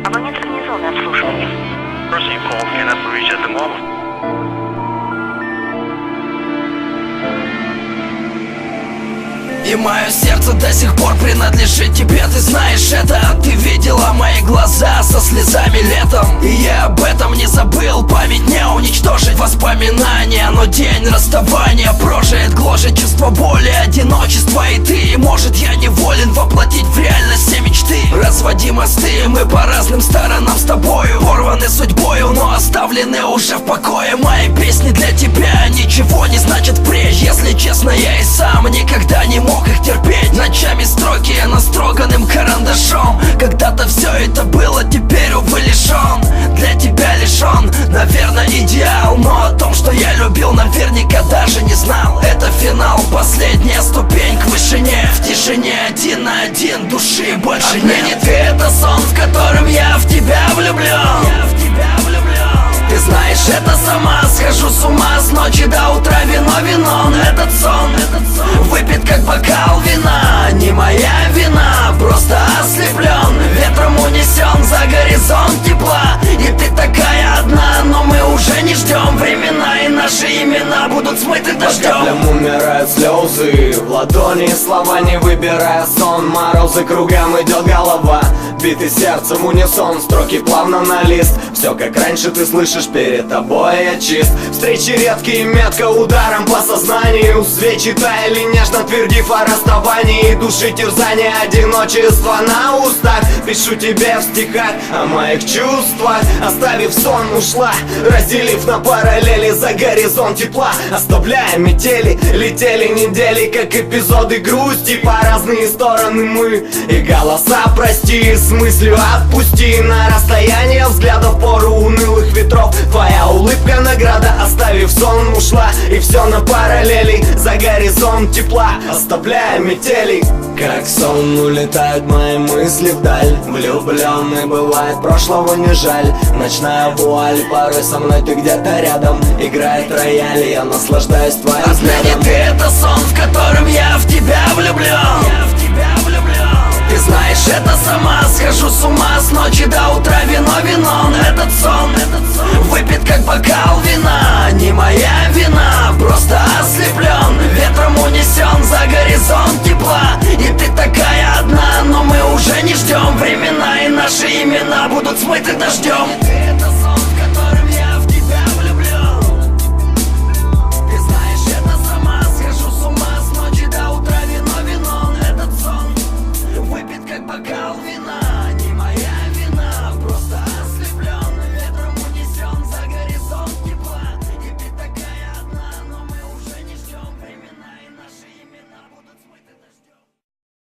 Абонент в незоне обслуживания. Person you called cannot be reached at the moment. И мое сердце до сих пор принадлежит тебе, ты знаешь это. Ты видела мои глаза со слезами летом, и я об этом не забыл. Память не уничтожить воспоминания, но день расставания прожит, гложет чувство боли, одиночества. И ты, может, я неволен воплотить в реальность все мечты. Разводи мосты, мы по разным сторонам с тобою, порваны судьбою, но оставлены уже в покое. Мои песни для тебя ничего не значат впредь. Если честно, я и сам никогда не мог их терпеть. Ночами строки настроганным карандашом. Когда-то все это было, теперь, увы, лишен. Для тебя лишен, наверное, идеал, но о том, что я любил, наверняка даже не знал. Это финал, последняя ступень к вышине. В тишине один на один, души больше нет. Отныне ты — это сон, в котором я в тебя влюблен. Ты знаешь это сама, схожу с ума с ночи до утра. Вино, этот сон выпит как бокал вина. Не моя вина, просто ослеплен, ветром унесен за горизонт тепла. И ты такая одна, но мы уже не ждем времена, и наши имена будут смыты дождем. По каплям умирают слезы, в ладони слова не выбирая сон. Морозы кругом идет голова, биты сердцем унисон. Строки плавно на лист, все как раньше ты слышишь, перед тобой я чист. Встречи редкие, метко ударом по сознанию. Свечи таяли, нежно твердив о расставании. Души терзания, одиночество на устах. Пишу тебе в стихах о моих чувствах. Оставив сон, ушла, разделив на параллели за горизонт тепла. Оставляя метели, летели недели, как эпизоды грусти. По разные стороны мы и голоса прости. С мыслью отпусти на расстояние взглядов, пору унылых ветров. Твоя улыбка награда, оставив сон, ушла. И все на параллели за горизонт тепла, оставляя метели. Как сон улетают мои мысли вдаль. Влюбленный бывает, прошлого не жаль. Ночная вуаль, порой со мной ты где-то рядом. Играет рояль, я наслаждаюсь твоим взглядом. Отныне ты — это сон, в котором я в тебя влюблен. Ты знаешь это сама, схожу с ума с ночи до утра. Вино, этот сон выпит как бокал вина. Не моя вина, просто ослеплен, ветром унесен за горизонт тепла. И ты такая одна, но мы уже не ждем времена, и наши имена будут смыты дождем. Это сон, в котором я в тебя влюблен. Ты знаешь это сама, схожу с ума с ночи до утра. Вино, этот сон выпит как бокал вина.